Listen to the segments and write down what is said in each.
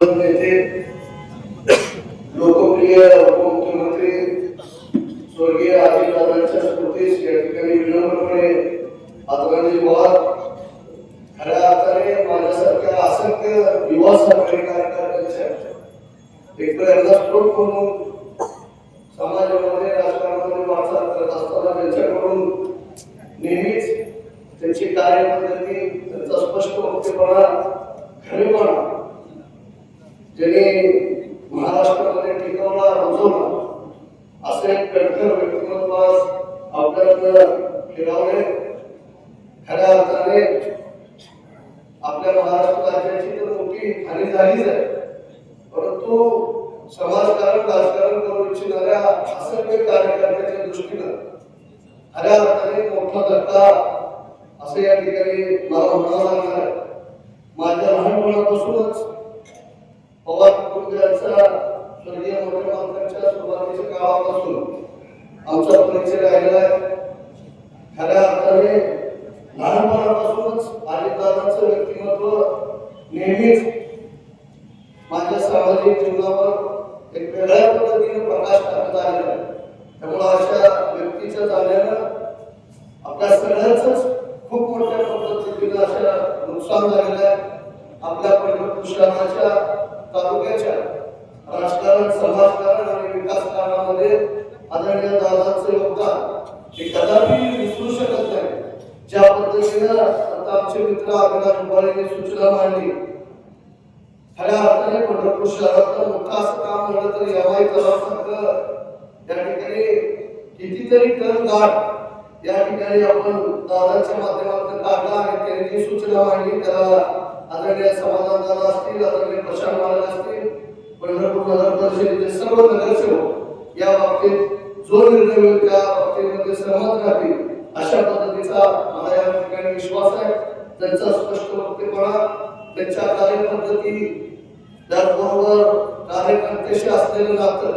नेते लोकप्रिय उपमुख्यमंत्री स्वर्गीय अजितदादांच्या स्मृतीस या ठिकाणी विनम्रपणे आदरांजली वाहत खऱ्या अर्थाने माझ्यासारख्या असंख्य युवा सहकारी कार्यकर्त्यांच्या एक प्रेरणास्त्रोत म्हणून समाजामध्ये राजकारणामध्ये वाटचाल करत असताना त्यांच्याकडून नेहमीच त्यांची कार्यपद्धती त्यांचा स्पष्ट वक्तेपणा खरेपणा ज्यांनी महाराष्ट्रामध्ये टिकवला रुजवला असे एक कणखर व्यक्तिमत्व आपल्याकडं फिरवले. खऱ्या अर्थाने आपल्या महाराष्ट्र राज्याची तर मोठी हानी झालीच आहे, परंतु समाजकारण राजकारण करू इच्छिणाऱ्या असंख्य कार्यकर्त्यांच्या दृष्टीनं खऱ्या अर्थाने मोठा धक्का असे या ठिकाणी मला म्हणावं लागणार आहे. माझ्या लहानपणापासूनच पवार कुटुंबियांचा स्वर्गीय मोठ्या मालकांच्या सुरुवातीच्या काळापासून आमचा परिचय राहिलेला आहे. खऱ्या अर्थाने लहानपणापासूनच अजितदादांचं व्यक्तिमत्व नेहमीच माझ्या सामाजिक जीवनावर एक वेगळ्या पद्धतीने प्रकाश टाकत आलेला आहे. त्यामुळे अशा व्यक्तीच्या जाण्यानं आपल्या सगळ्यांच खूप मोठ्या पद्धतीने अशा नुकसान झालेलं आहे. आपल्या पंढरपूर शहराच्या तालुक्याच्या राजकारण समाजकारण आणि विकास कारणामध्ये आदरणीय दादांचं योगदान हे कदापि विसरू शकत नाही. ज्या पद्धतीनं आता आमचे मित्र अभिलाष उभाळेंनी सूचना मांडली, खऱ्या अर्थाने पंढरपूर शहरात मोठं असं काम म्हणलं तर यावाई तलावासारखं या ठिकाणी कितीतरी टन गाठ या ठिकाणी आपण दादांच्या माध्यमातून काढला आणि त्यांनी जी सूचना मांडली त्याला आदरणीय समाधान दादा असतील, आदरणीय प्रशांत महाराज असतील, पंढरपूर नगर परिषदेचे सर्व नगरसेवक या बाबतीत जो निर्णय होईल त्या बाबतीमध्ये सहमत राहतील अशा पद्धतीचा मला या ठिकाणी विश्वास आहे. त्यांचा स्पष्ट वक्तेपणा, त्यांच्या कार्यपद्धती, त्याचबरोबर कार्यकर्त्याशी असलेलं नातं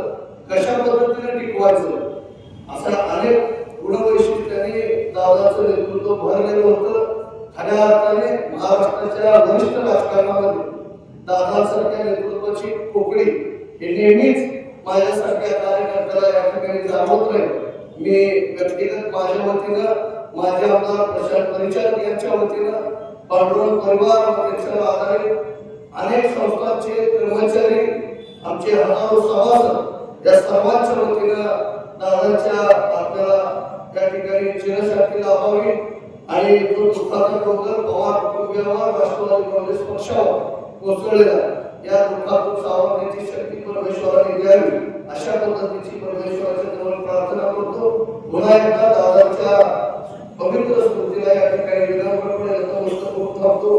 कशा पद्धतीने टिकवायचं अशा अनेक गुणवैशिष्ट्यांनी दादाचं नेतृत्व भरलेलं होतं. खऱ्या अर्थाने महाराष्ट्राच्या वरिष्ठ राजकारणामध्ये दादांसारख्या नेतृत्वाची पोकळी हे नेहमीच माझ्यासारख्या कार्यकर्त्याला या ठिकाणी जाणवत राहील. मी व्यक्तिगत माझ्या वतीनं, माझे आमदार प्रशांत परिचारक यांच्या वतीनं, पांडुरंग परिवार त्यांच्यावर आधारित अनेक संस्थांचे कर्मचारी, आमचे हजारो सभासद या सर्वांच्या वतीनं दादांच्या आपल्याला या ठिकाणी चिरशांती लाभावी आणि जो दुःखाचा डोंगर पवार कुटुंबियावर राष्ट्रवादी काँग्रेस पक्षावर कोसळलेला या दुःखातून सावरण्याची शक्ती परमेश्वराने द्यावी अशा पद्धतीची परमेश्वराच्या जवळ प्रार्थना करतो. पुन्हा एकदा दादांच्या पवित्र स्मृतीला या ठिकाणी विनम्रपणे नतमस्तक होऊन थांबतो.